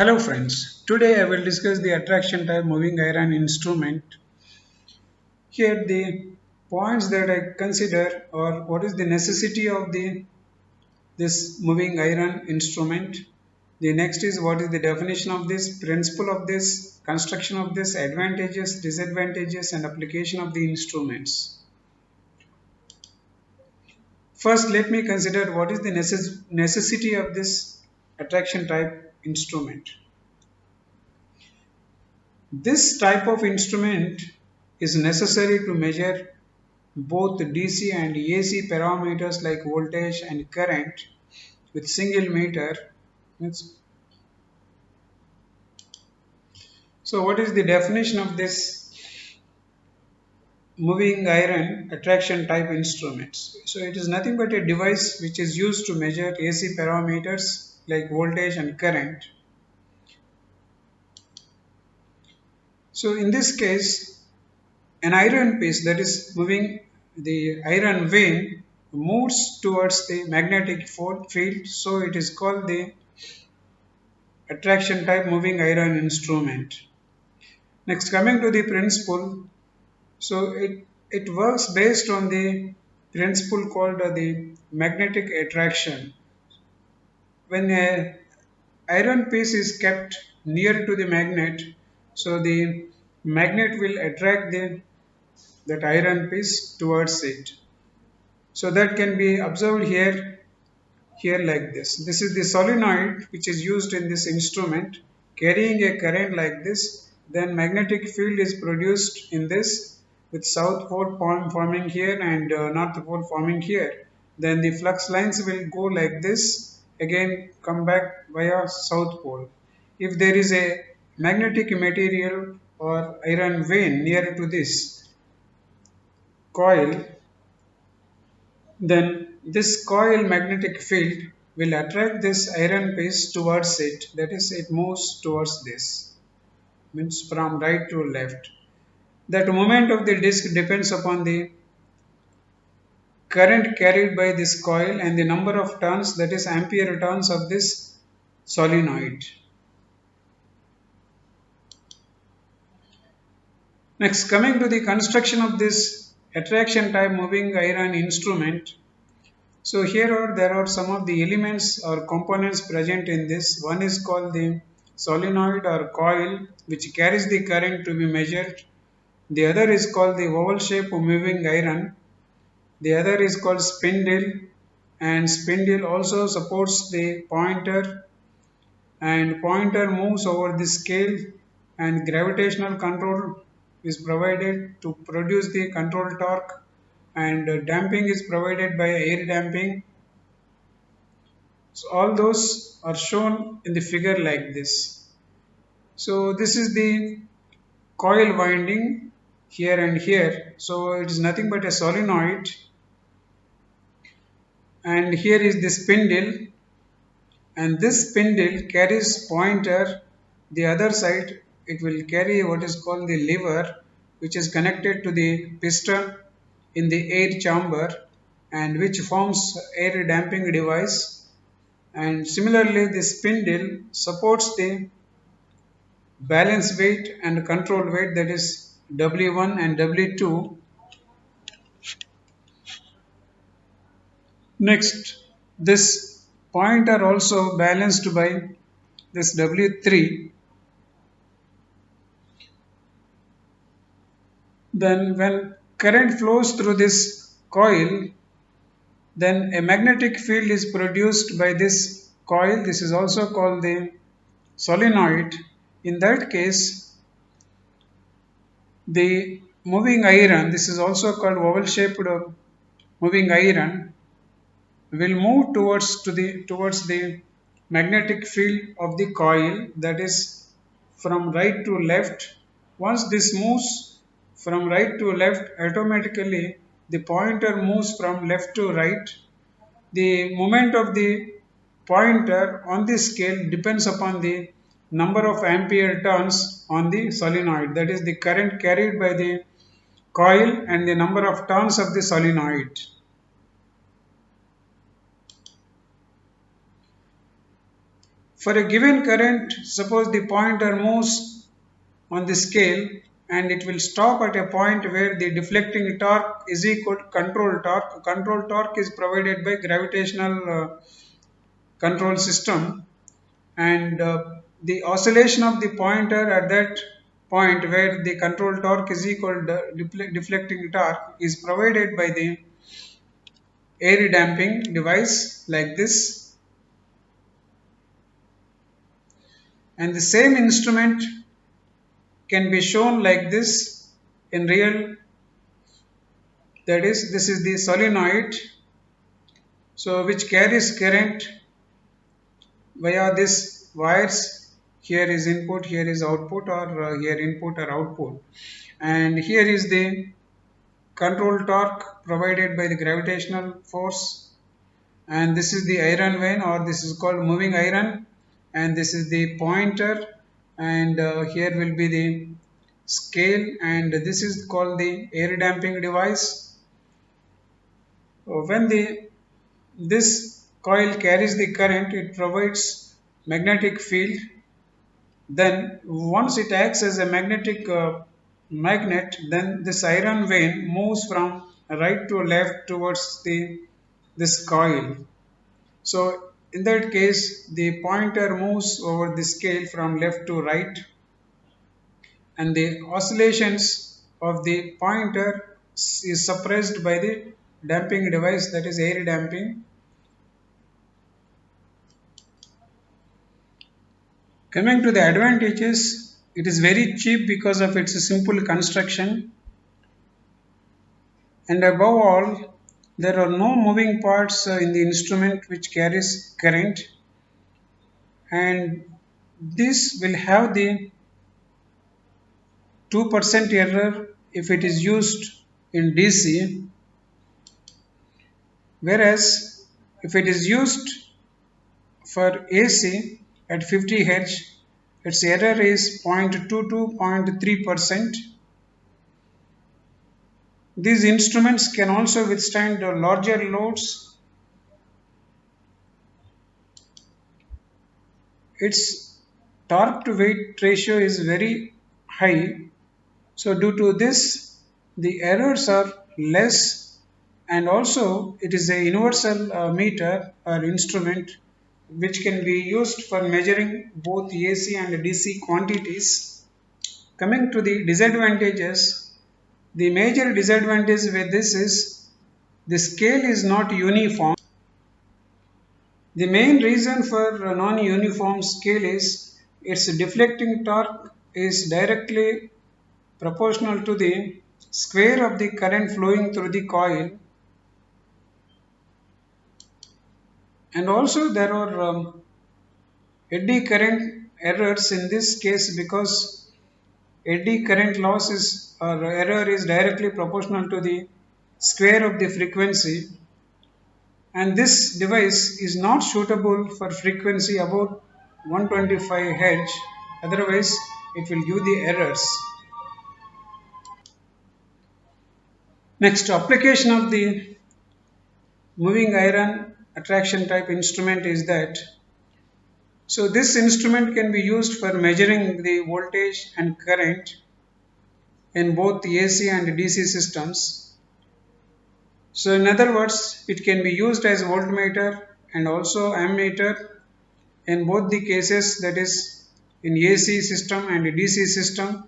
Hello friends, today I will discuss the attraction type moving iron instrument. Here the points that I consider or what is the necessity of this moving iron instrument. The next is what is the definition of this, principle of this, construction of this, advantages, disadvantages and application of the instruments. First let me consider what is the necessity of this attraction type instrument. This type of instrument is necessary to measure both DC and AC parameters like voltage and current with single meter. So what is the definition of this moving iron attraction type instruments? So it is nothing but a device which is used to measure AC parameters like voltage and current. So in this case, an iron piece, that is moving the iron vein, moves towards the magnetic field, so it is called the attraction type moving iron instrument. Next, coming to the principle, so it works based on the principle called the magnetic attraction. When a iron piece is kept near to the magnet, so the magnet will attract that iron piece towards it. So that can be observed here like this. This is the solenoid which is used in this instrument carrying a current like this. Then magnetic field is produced in this with south pole forming here and north pole forming here. Then the flux lines will go like this, again come back via south pole. If there is a magnetic material or iron vein near to this coil, then this coil magnetic field will attract this iron piece towards it. That is, it moves towards this, means from right to left. That movement of the disc depends upon the current carried by this coil and the number of turns, that is ampere turns of this solenoid. Next, coming to the construction of this attraction type moving iron instrument. So here there are some of the elements or components present in this. One is called the solenoid or coil, which carries the current to be measured. The other is called the oval shape moving iron. The other is called spindle, and spindle also supports the pointer, and pointer moves over the scale, and gravitational control is provided to produce the control torque, and damping is provided by air damping. So all those are shown in the figure like this. So this is the coil winding here and here. So it is nothing but a solenoid, and here is the spindle, and this spindle carries pointer. The other side it will carry what is called the lever, which is connected to the piston in the air chamber and which forms air damping device. And similarly the spindle supports the balance weight and control weight, that is W1 and W2. Next, this pointer also balanced by this W3. Then when current flows through this coil, then a magnetic field is produced by this coil. This is also called the solenoid. In that case, the moving iron, this is also called oval shaped moving iron, will move towards the magnetic field of the coil, that is from right to left. Once this moves from right to left, automatically the pointer moves from left to right. The moment of the pointer on the scale depends upon the number of ampere turns on the solenoid, that is the current carried by the coil and the number of turns of the solenoid. For a given current, suppose the pointer moves on the scale and it will stop at a point where the deflecting torque is equal to control torque. Control torque is provided by gravitational control system, and the oscillation of the pointer at that point where the control torque is equal to deflecting torque is provided by the air damping device like this. And the same instrument can be shown like this in real, that is, this is the solenoid, so which carries current via this wires. Here is input, here is output, or here input or output, and here is the control torque provided by the gravitational force, and this is the iron vein, or this is called moving iron, and this is the pointer, and here will be the scale, and this is called the air damping device. When this coil carries the current, it provides magnetic field. Then once it acts as a magnetic magnet, then this iron vein moves from right to left towards this coil. So in that case, the pointer moves over the scale from left to right, and the oscillations of the pointer is suppressed by the damping device, that is air damping. Coming to the advantages, it is very cheap because of its simple construction, and above all, there are no moving parts in the instrument which carries current, and this will have the 2% error if it is used in DC, whereas if it is used for AC at 50 Hz, its error is 0.2 to 0.3%. These instruments can also withstand larger loads. Its torque to weight ratio is very high, so due to this the errors are less, and also it is a universal meter or instrument which can be used for measuring both AC and DC quantities. Coming to the disadvantages, the major disadvantage with this is the scale is not uniform. The main reason for a non-uniform scale is its deflecting torque is directly proportional to the square of the current flowing through the coil, and also there are eddy current errors in this case, because eddy current loss is or error is directly proportional to the square of the frequency, and this device is not suitable for frequency about 125 Hz, otherwise it will give the errors. Next, application of the moving iron attraction type instrument is that, so this instrument can be used for measuring the voltage and current in both AC and DC systems. So in other words, it can be used as voltmeter and also ammeter in both the cases, that is in AC system and DC system.